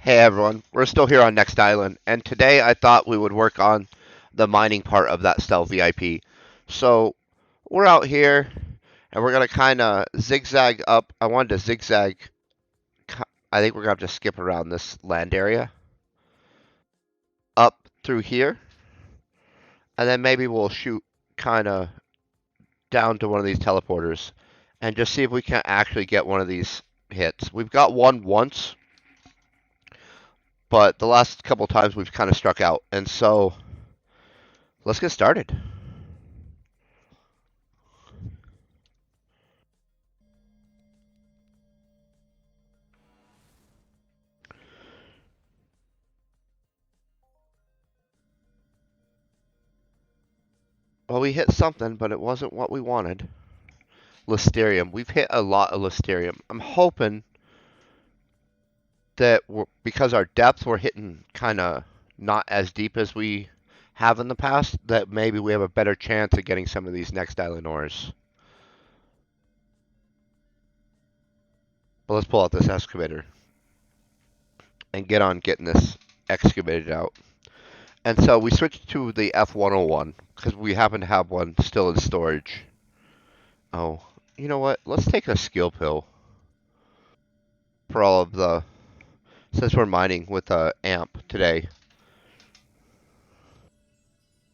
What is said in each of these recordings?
Hey everyone, we're still here on Next Island, and today I thought we would work on the mining part of that stealth VIP. So we're out here, and we're gonna kind of zigzag up. I wanted to zigzag. I think we're gonna have to skip around this land area up through here, and then maybe we'll shoot kind of down to one of these teleporters, and just see if we can actually get one of these hits. We've got one once, but the last couple times we've kind of struck out, and so let's get started. Well, we hit something, but it wasn't what we wanted. Listerium. We've hit a lot of Listerium. I'm hoping that because our depth, we're hitting kind of not as deep as we have in the past, that maybe we have a better chance of getting some of these next island ores. But let's pull out this excavator and get on getting this excavated out. And so we switched to the F-101 because we happen to have one still in storage. Oh, you know what? Let's take a skill pill for all of the since we're mining with a amp today.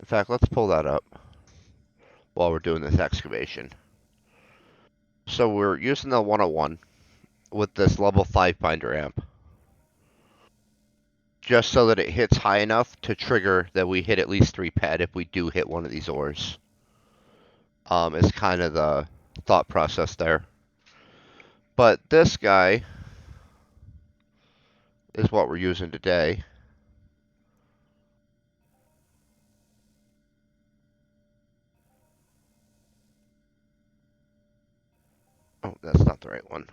In fact, let's pull that up while we're doing this excavation. So we're using the 101 with this level 5 binder amp, just so that it hits high enough to trigger that we hit at least 3 ped if we do hit one of these ores. Is kind of the thought process there. But this guy is what we're using today. Oh, that's not the right one.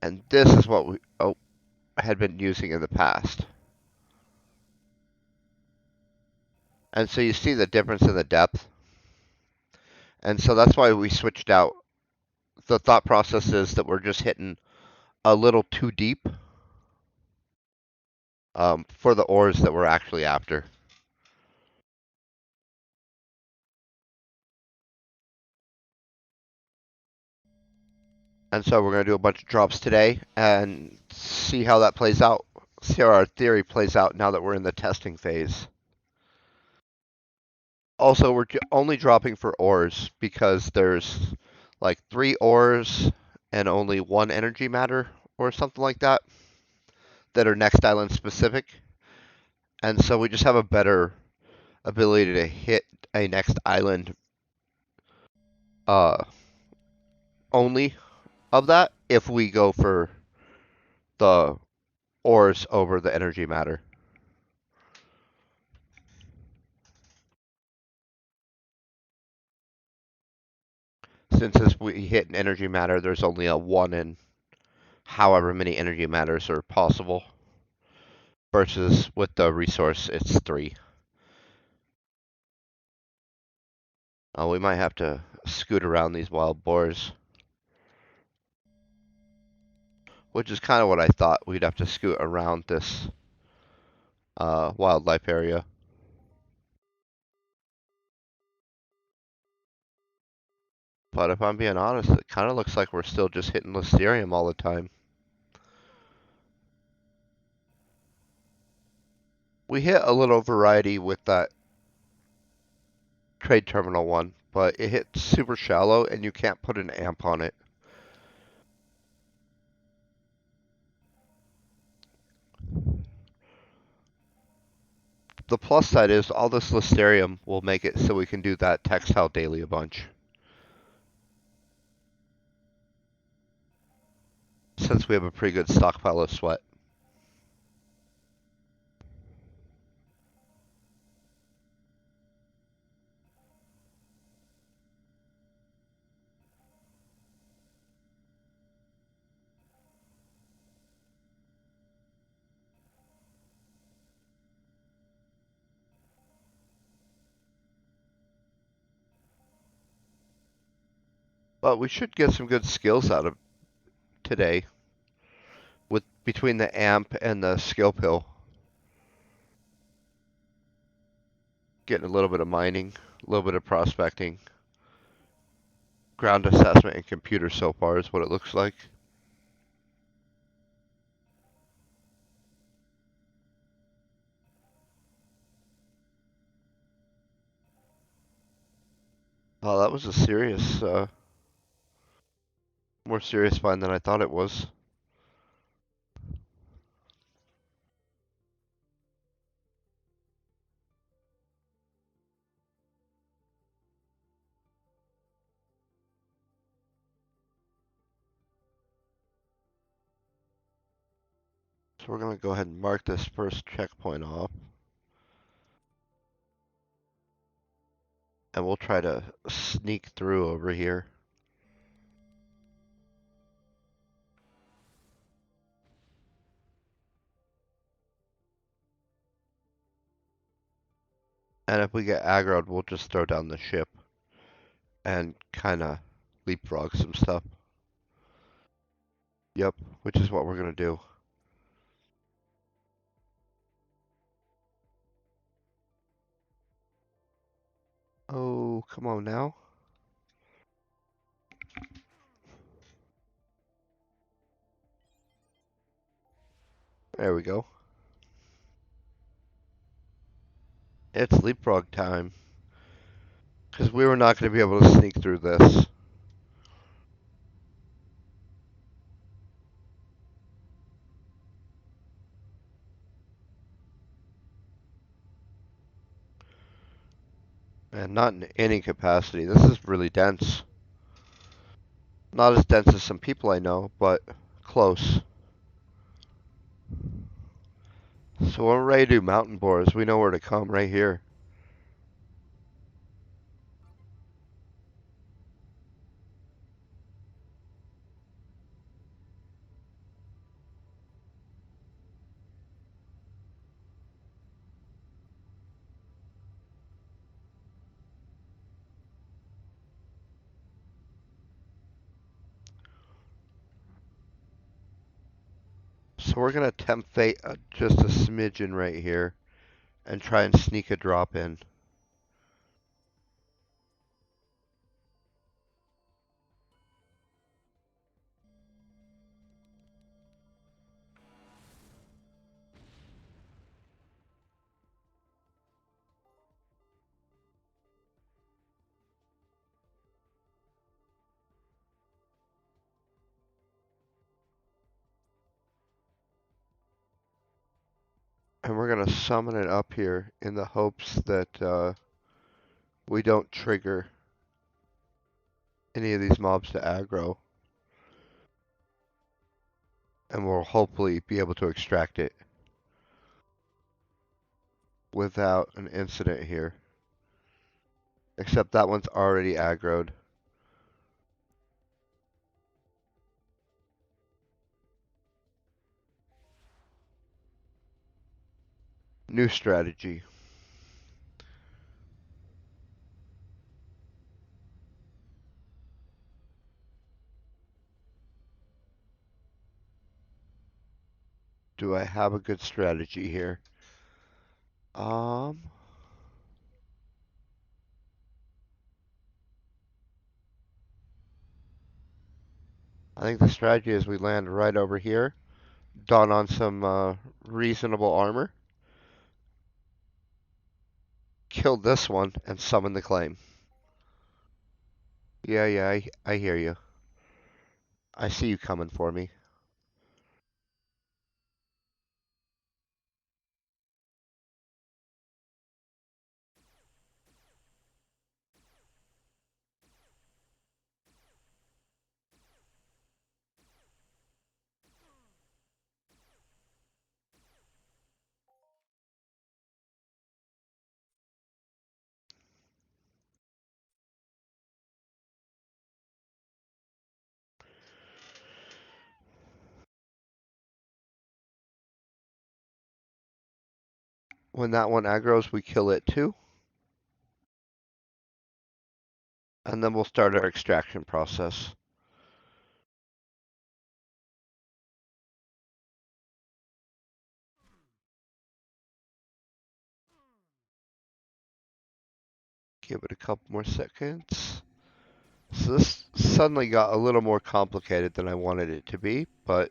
And this is what we had been using in the past. And so you see the difference in the depth. And so that's why we switched out. The thought process is that we're just hitting a little too deep for the ores that we're actually after. And so we're going to do a bunch of drops today and see how that plays out. See how our theory plays out now that we're in the testing phase. Also, we're only dropping for ores because there's like 3 ores and only 1 energy matter or something like that that are next island specific. And so we just have a better ability to hit a next island uh, only of that if we go for the ores over the energy matter. Since as we hit an energy matter, there's only a 1 in however many energy matters are possible. Versus with the resource, it's 3. We might have to scoot around these wild boars. Which is kind of what I thought. We'd have to scoot around this wildlife area. But if I'm being honest, it kind of looks like we're still just hitting Listerium all the time. We hit a little variety with that trade terminal one, but it hits super shallow and you can't put an amp on it. The plus side is all this Listerium will make it so we can do that textile daily a bunch. Since we have a pretty good stockpile of sweat. But we should get some good skills out of today with between the amp and the skill pill. Getting a little bit of mining, a little bit of prospecting, ground assessment, and computer so far is what it looks like. Oh, that was a serious, more serious find than I thought it was. So we're going to go ahead and mark this first checkpoint off. And we'll try to sneak through over here. And if we get aggroed, we'll just throw down the ship and kind of leapfrog some stuff. Yep, which is what we're going to do. Oh, come on now. There we go. It's leapfrog time. Because we were not going to be able to sneak through this. And not in any capacity. This is really dense. Not as dense as some people I know, but close. So when we're ready to do mountain bores, we know where to come right here. So we're going to tempt fate just a smidgen right here and try and sneak a drop in. And we're going to summon it up here in the hopes that we don't trigger any of these mobs to aggro. And we'll hopefully be able to extract it without an incident here. Except that one's already aggroed. New strategy. Do I have a good strategy here? Um, I think the strategy is we land right over here, don on some reasonable armor, kill this one, and summon the claim. Yeah, I hear you. I see you coming for me. When that one aggroes, we kill it too, and then we'll start our extraction process. Give it a couple more seconds. So this suddenly got a little more complicated than I wanted it to be, but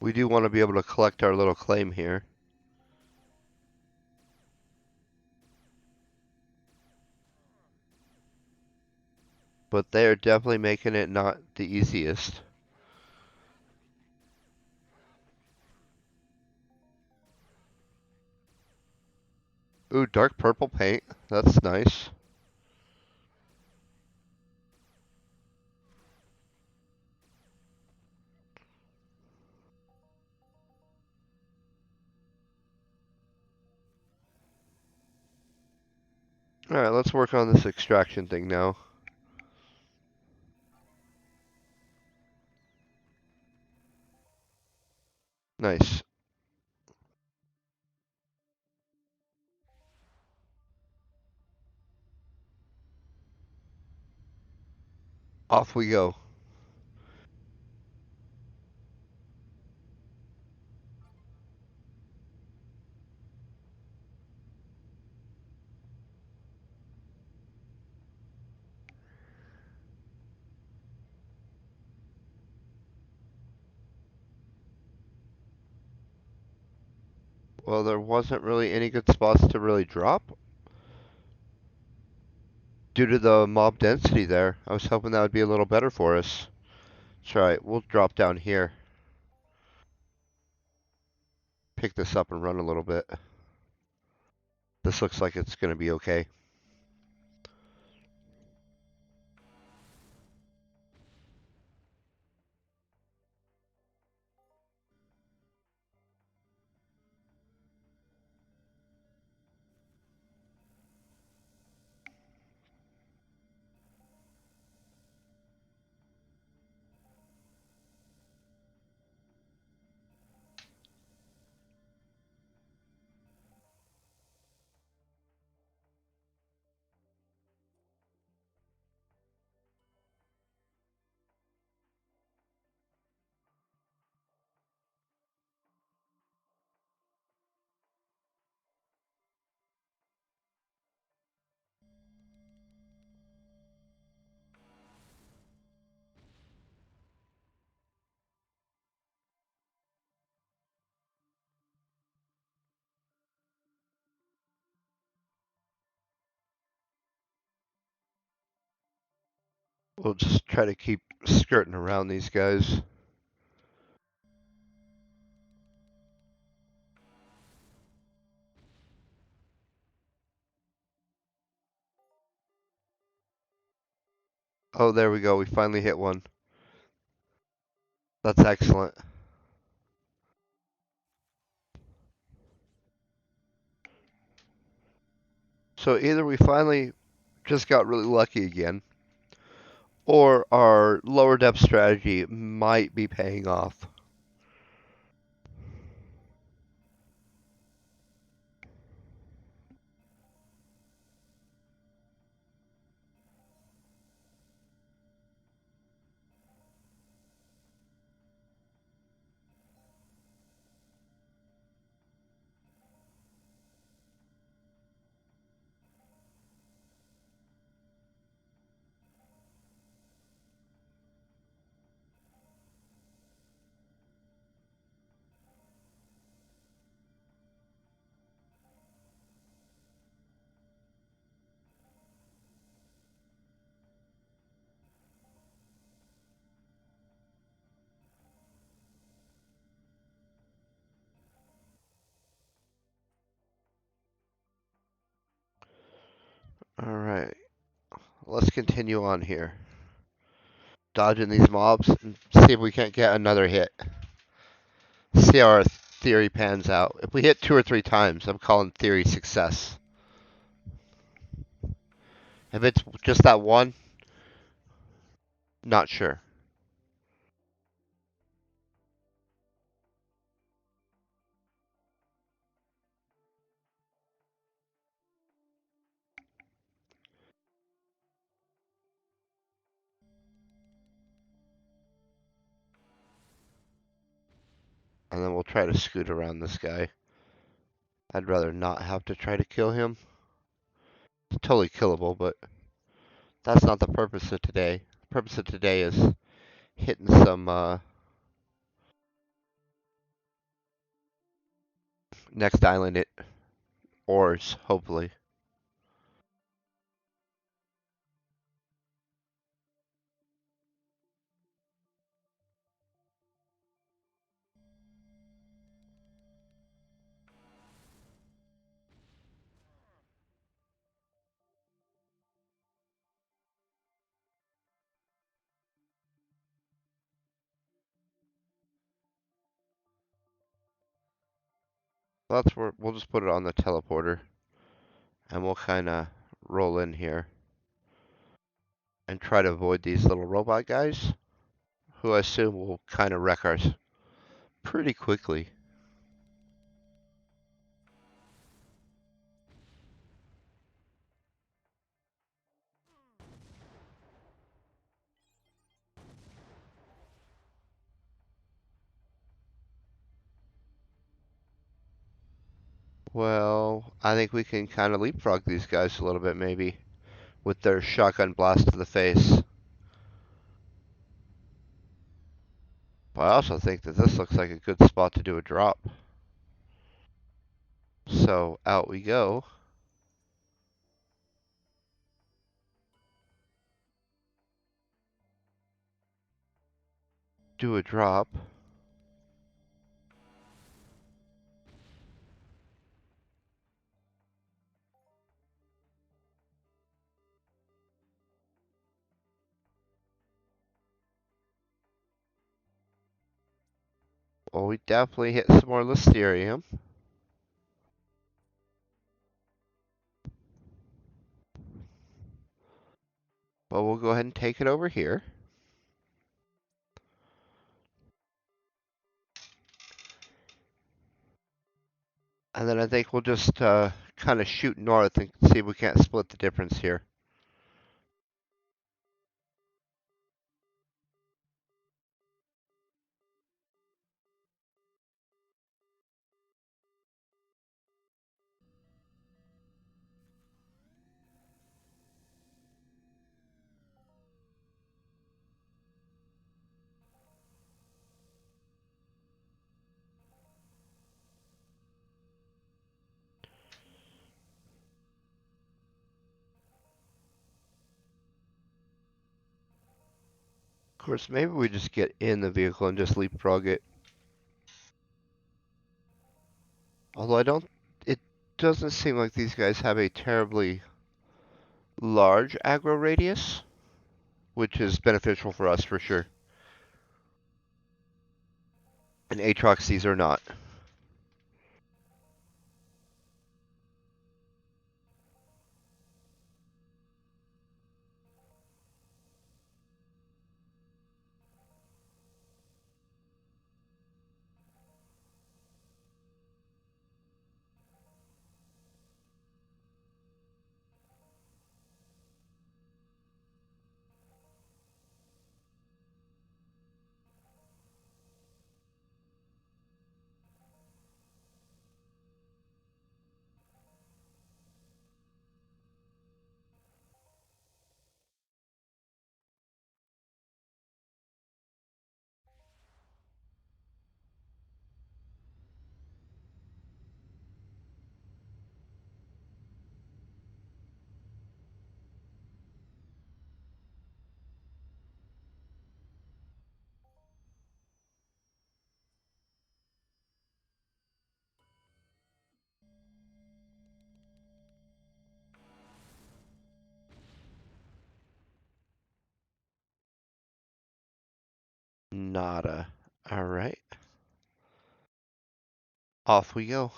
we do want to be able to collect our little claim here. But they are definitely making it not the easiest. Ooh, dark purple paint. That's nice. Alright, let's work on this extraction thing now. Nice. Off we go. Well, there wasn't really any good spots to really drop due to the mob density there. I was hoping that would be a little better for us. That's right, we'll drop down here. Pick this up and run a little bit. This looks like it's going to be okay. We'll just try to keep skirting around these guys. Oh, there we go. We finally hit one. That's excellent. So either we finally just got really lucky again, or our lower depth strategy might be paying off. Alright, let's continue on here. Dodging these mobs and see if we can't get another hit. See how our theory pans out. If we hit 2 or 3 times, I'm calling theory success. If it's just that one, not sure. And then we'll try to scoot around this guy. I'd rather not have to try to kill him. It's totally killable, but that's not the purpose of today. The purpose of today is hitting some next island ores, hopefully. That's where we'll just put it on the teleporter, and we'll kind of roll in here and try to avoid these little robot guys, who I assume will kind of wreck us pretty quickly. Well, I think we can kind of leapfrog these guys a little bit, maybe, with their shotgun blast to the face. But I also think that this looks like a good spot to do a drop. So out we go. Do a drop. Well, we definitely hit some more Listerium. But we'll go ahead and take it over here. And then I think we'll just kind of shoot north and see if we can't split the difference here. Of course, maybe we just get in the vehicle and just leapfrog it. Although it doesn't seem like these guys have a terribly large aggro radius, which is beneficial for us for sure. And Aatrox, these are not. Nada. Alright. Off we go.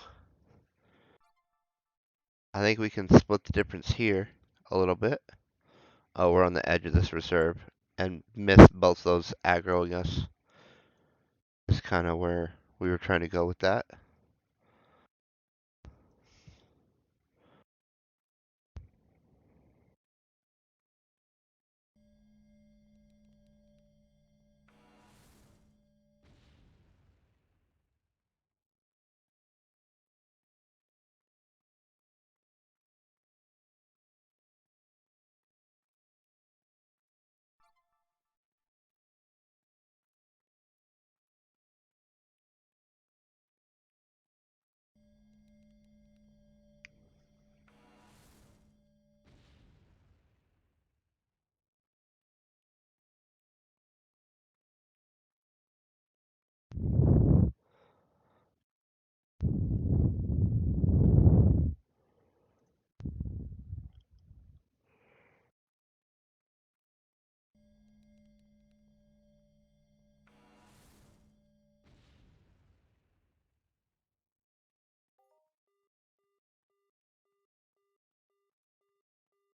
I think we can split the difference here a little bit. Oh, we're on the edge of this reserve and missed both those aggroing us. Is kind of where we were trying to go with that.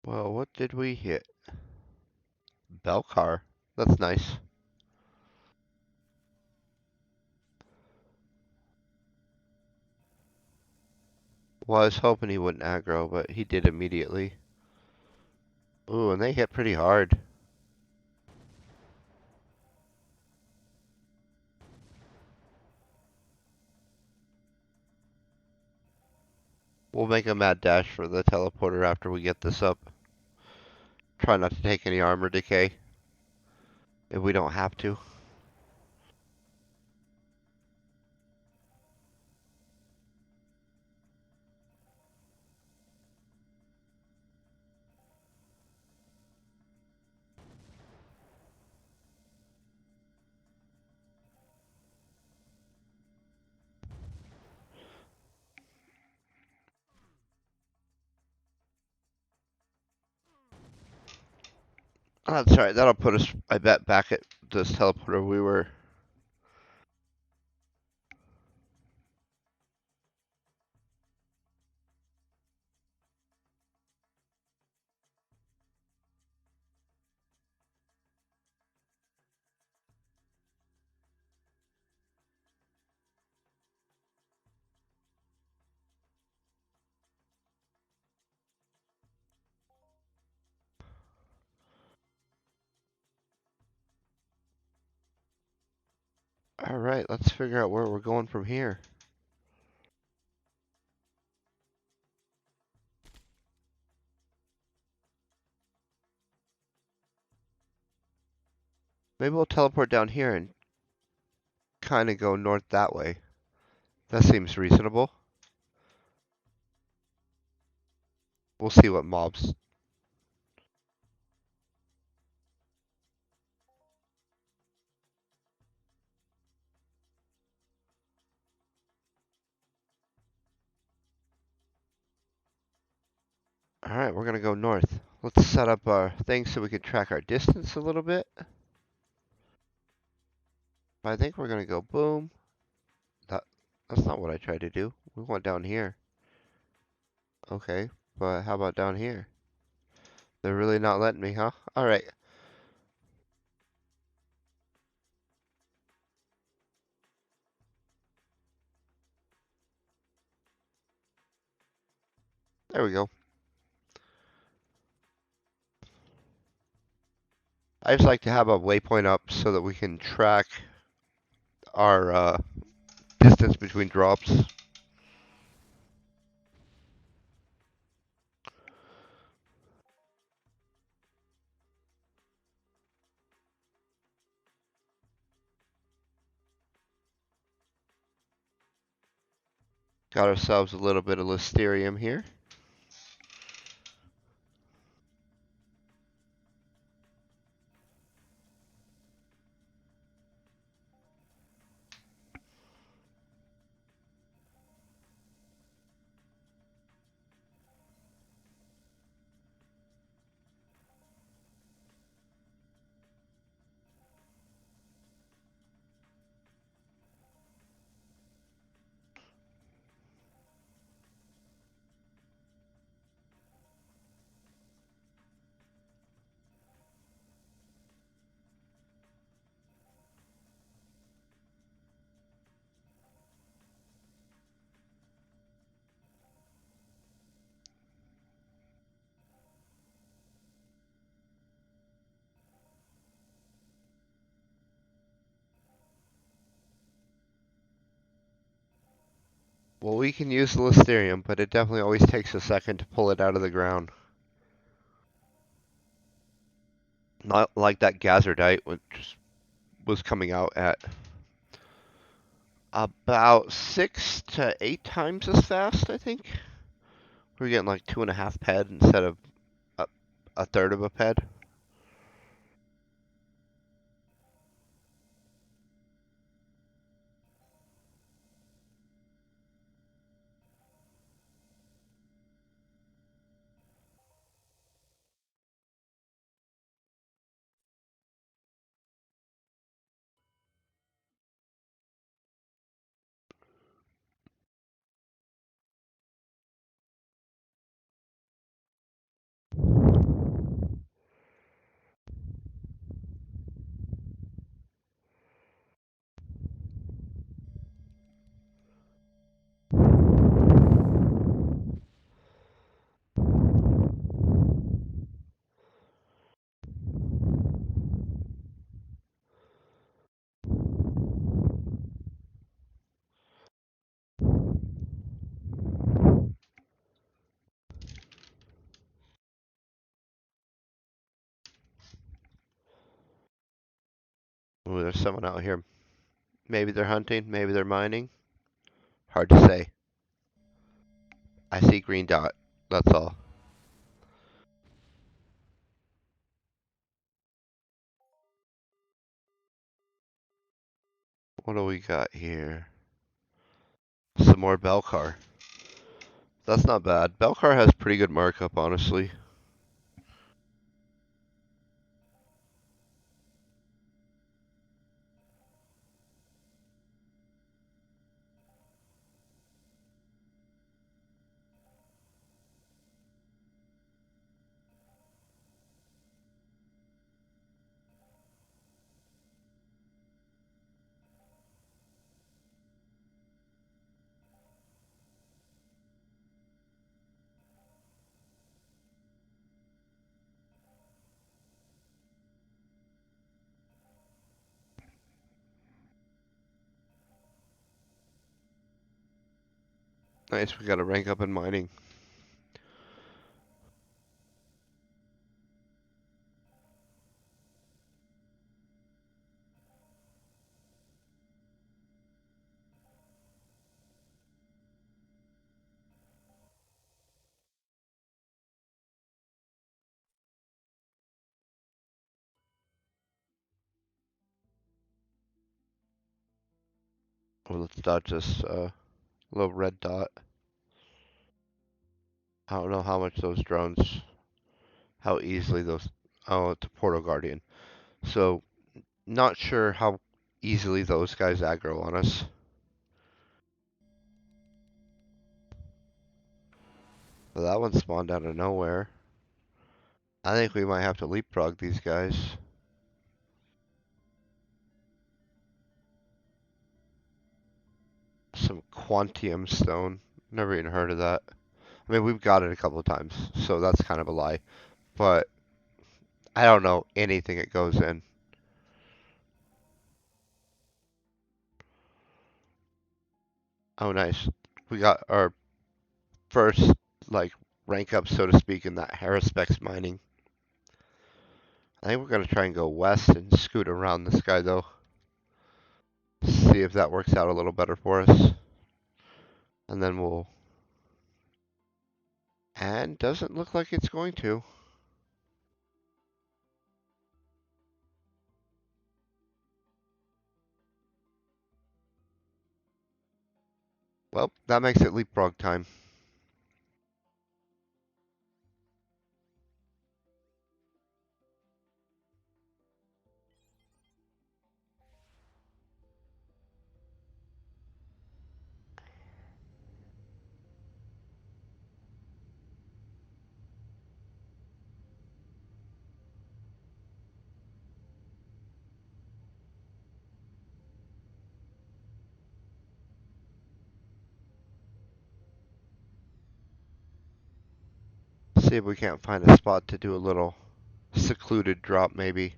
Well, what did we hit? Bell car. That's nice. Well, I was hoping he wouldn't aggro, but he did immediately. Ooh, and they hit pretty hard. We'll make a mad dash for the teleporter after we get this up. Try not to take any armor decay if we don't have to. Oh, that's alright. That'll put us, I bet, back at this teleporter we were. Alright, let's figure out where we're going from here. Maybe we'll teleport down here and kind of go north that way. That seems reasonable. We'll see what mobs. Alright, we're gonna go north. Let's set up our thing so we can track our distance a little bit. I think we're gonna go boom. That's not what I tried to do. We want down here. Okay, but how about down here? They're really not letting me, huh? Alright. There we go. I just like to have a waypoint up so that we can track our distance between drops. Got ourselves a little bit of Listerium here. Well, we can use the Listerium, but it definitely always takes a second to pull it out of the ground. Not like that Gazardite, which was coming out at about 6 to 8 times as fast, I think. We're getting like 2.5 ped instead of a third of a ped. Ooh, there's someone out here. Maybe they're hunting, maybe they're mining. Hard to say. I see green dot. That's all. What do we got here? Some more Belcar. That's not bad. Belcar has pretty good markup, honestly. Nice, we got a rank up in mining. Oh, let's dodge this little red dot. I don't know how much those drones, how easily those. Oh, it's a Portal Guardian. So, not sure how easily those guys aggro on us. But that one spawned out of nowhere. I think we might have to leapfrog these guys. Some Quantium Stone. Never even heard of that. I mean, we've got it a couple of times, so that's kind of a lie. But I don't know anything it goes in. Oh, nice. We got our first, like, rank up, so to speak, in that Harrispex mining. I think we're going to try and go west and scoot around this guy, though. See if that works out a little better for us. And then we'll... And doesn't look like it's going to. Well, that makes it leapfrog time. See if we can't find a spot to do a little secluded drop, maybe.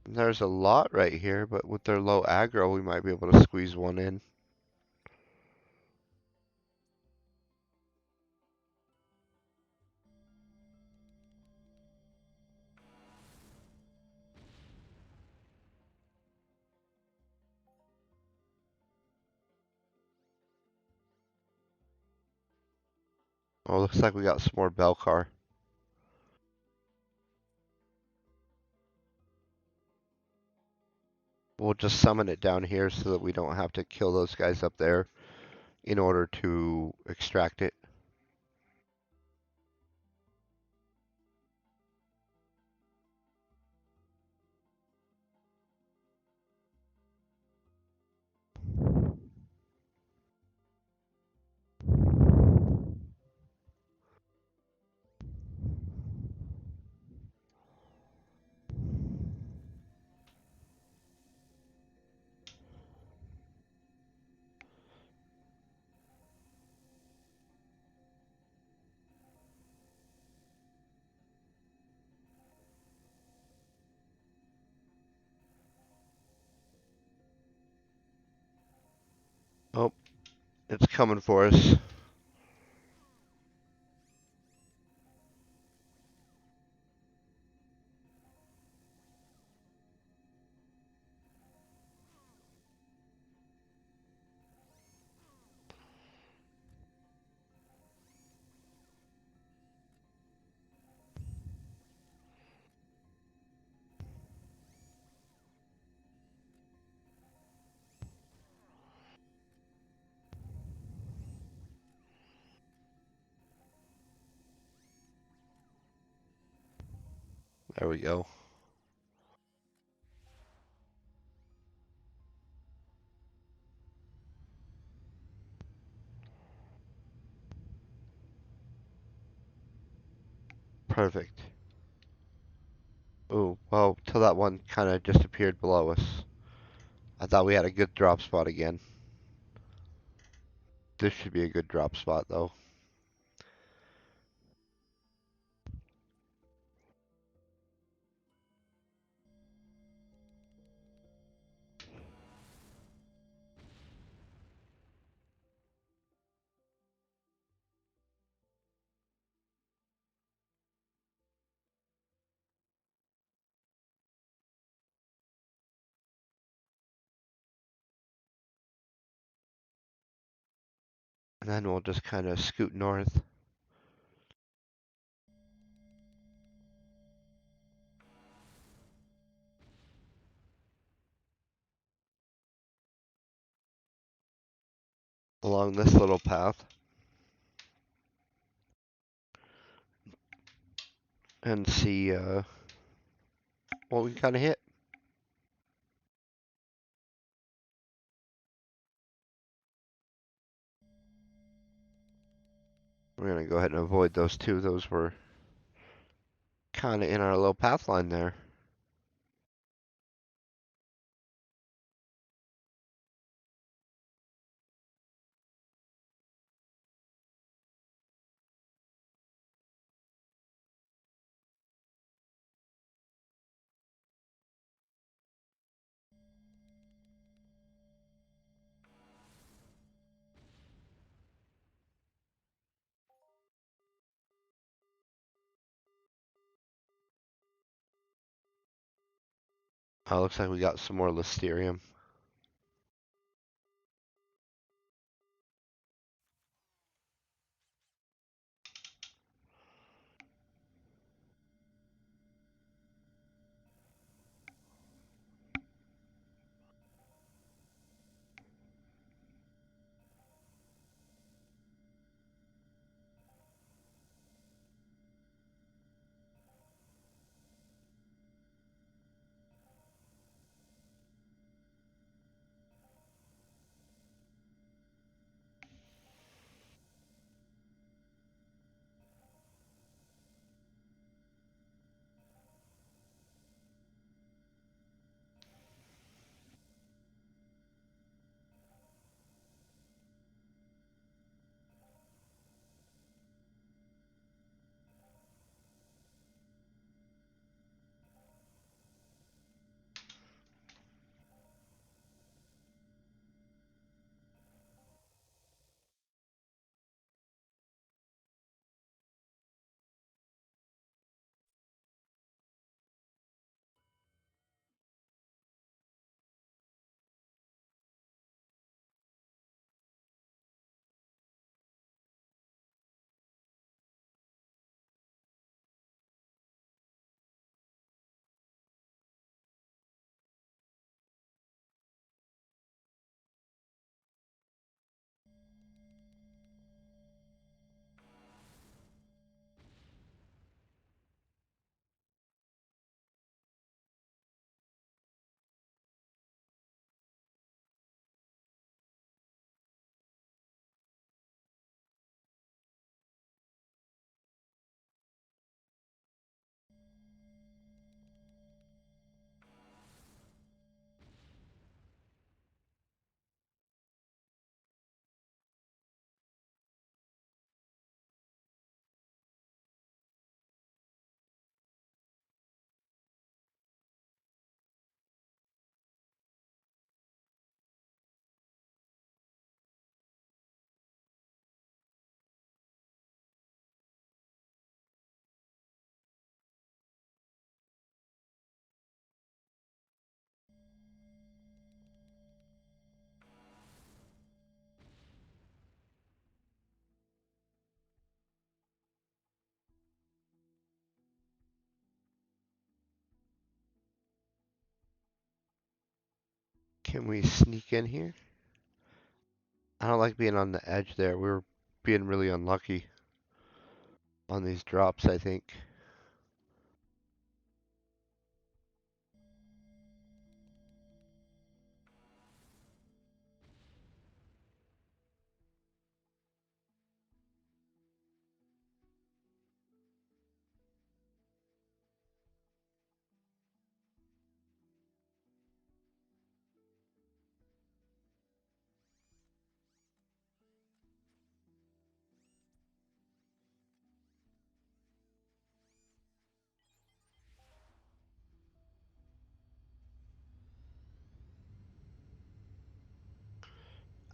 There's a lot right here, but with their low aggro, we might be able to squeeze one in. Oh, looks like we got some more Belcar. We'll just summon it down here so that we don't have to kill those guys up there in order to extract it. Oh, it's coming for us. There we go. Perfect. Ooh, well, till that one kind of disappeared below us. I thought we had a good drop spot again. This should be a good drop spot, though. And then we'll just kind of scoot north. Along this little path. And see what we kind of hit. We're going to go ahead and avoid those two. Those were kind of in our little path line there. Looks like we got some more Listerium. Can we sneak in here? I don't like being on the edge there. We're being really unlucky on these drops, I think.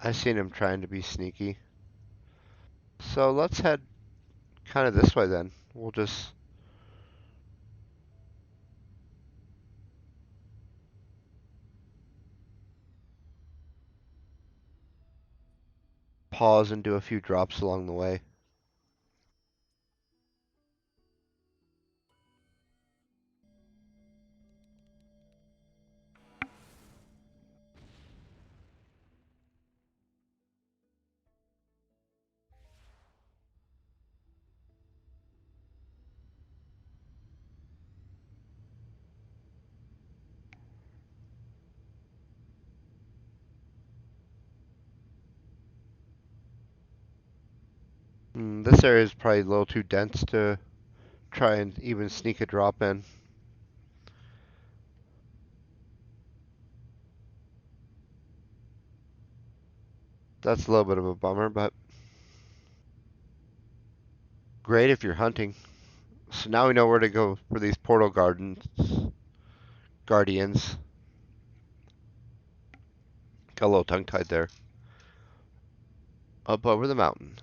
I seen him trying to be sneaky. So let's head kind of this way then. We'll just pause and do a few drops along the way. This area is probably a little too dense to try and even sneak a drop in. That's a little bit of a bummer, but great if you're hunting. So now we know where to go for these portal guardians. Got a little tongue-tied there. Up over the mountain.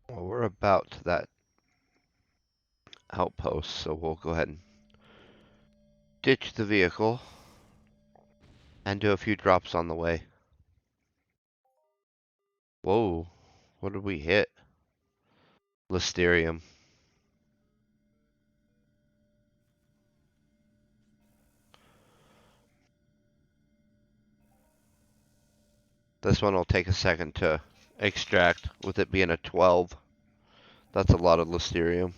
Well, we're about to that outpost, so we'll go ahead and ditch the vehicle and do a few drops on the way. Whoa, what did we hit? Listerium. This one will take a second to extract, with it being a 12. That's a lot of Listerium.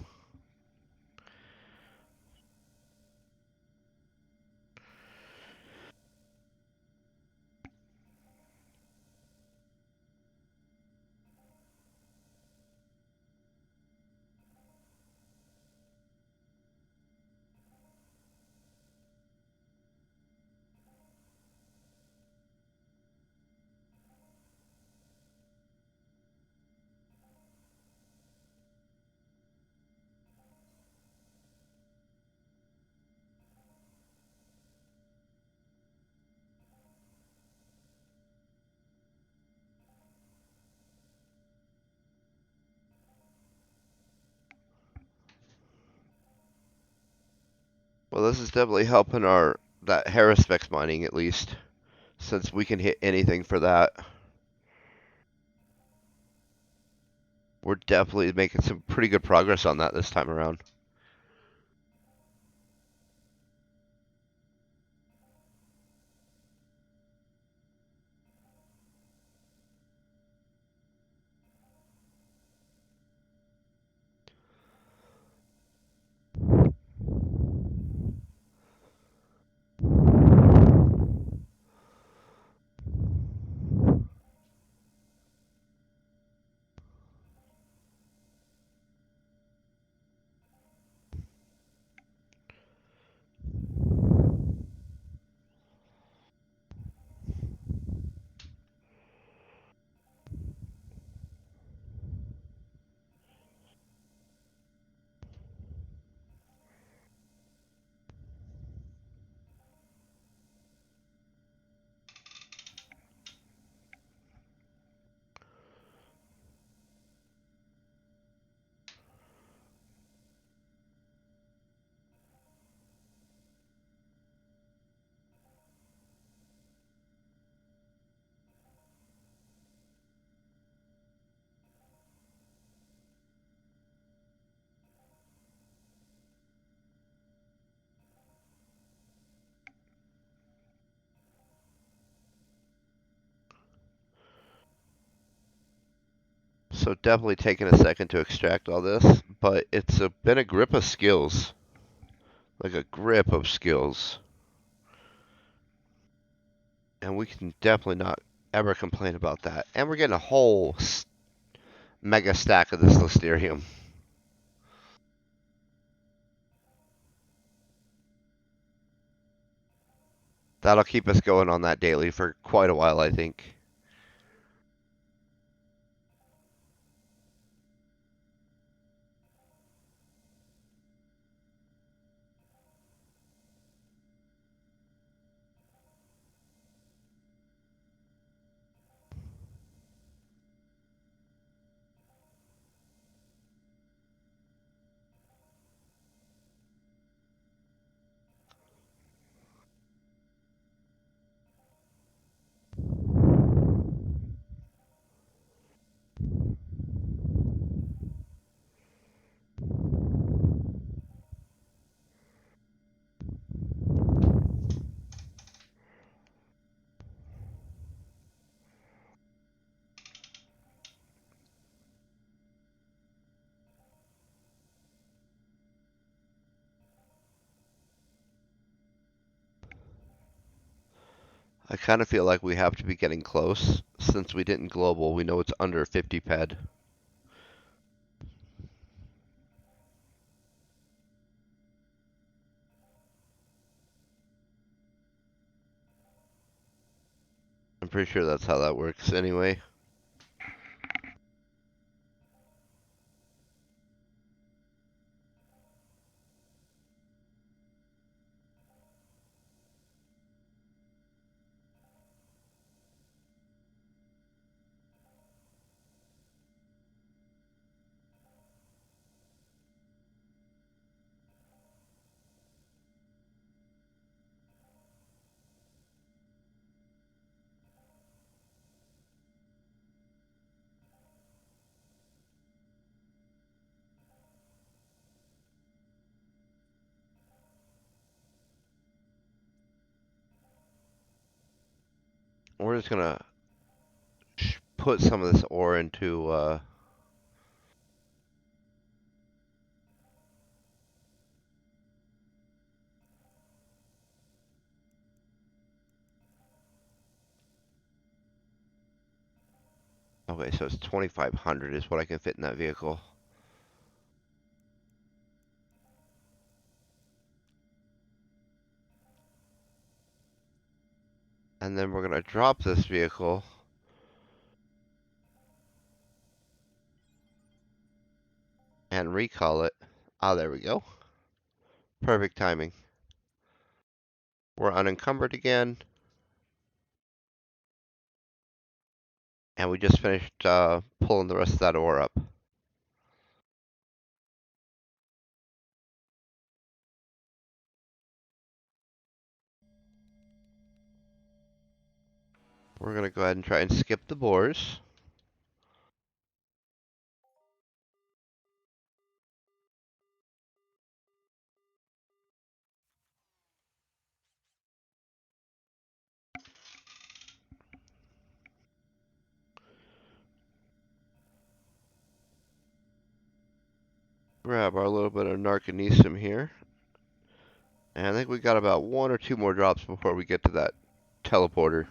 Well, this is definitely helping that Harrispex mining at least, since we can hit anything for that. We're definitely making some pretty good progress on that this time around. So definitely taking a second to extract all this, but it's been a grip of skills, like a grip of skills. And we can definitely not ever complain about that. And we're getting a whole mega stack of this Listerium. That'll keep us going on that daily for quite a while, I think. I kind of feel like we have to be getting close. Since we didn't global, we know it's under 50 ped. I'm pretty sure that's how that works anyway. We're just gonna put some of this ore into okay, so it's 2,500 is what I can fit in that vehicle. And then we're gonna drop this vehicle. And recall it. Ah, there we go. Perfect timing. We're unencumbered again. And we just finished pulling the rest of that ore up. We're going to go ahead and try and skip the bores. Grab our little bit of narconesum here. And I think we got about one or two more drops before we get to that teleporter.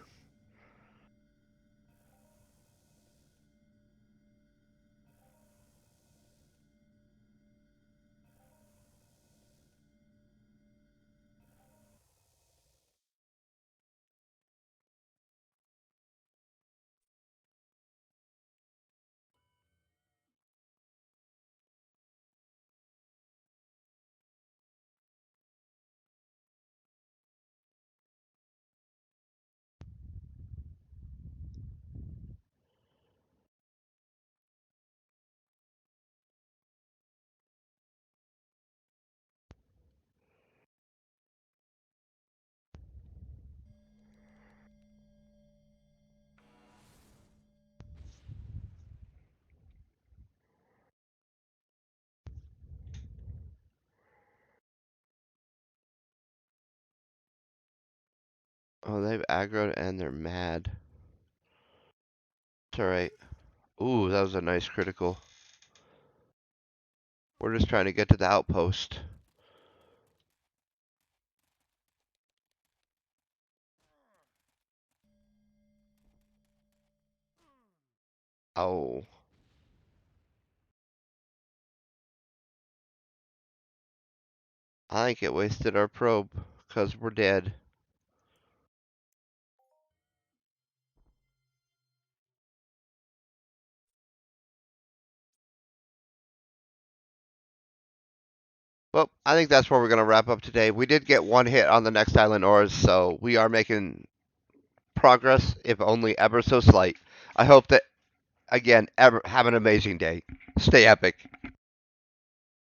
Oh, they've aggroed and they're mad. It's alright. Ooh, that was a nice critical. We're just trying to get to the outpost. Oh. I think it wasted our probe, because we're dead. Well, I think that's where we're going to wrap up today. We did get one hit on the next island ores, so we are making progress, if only ever so slight. I hope that, again, ever have an amazing day. Stay epic.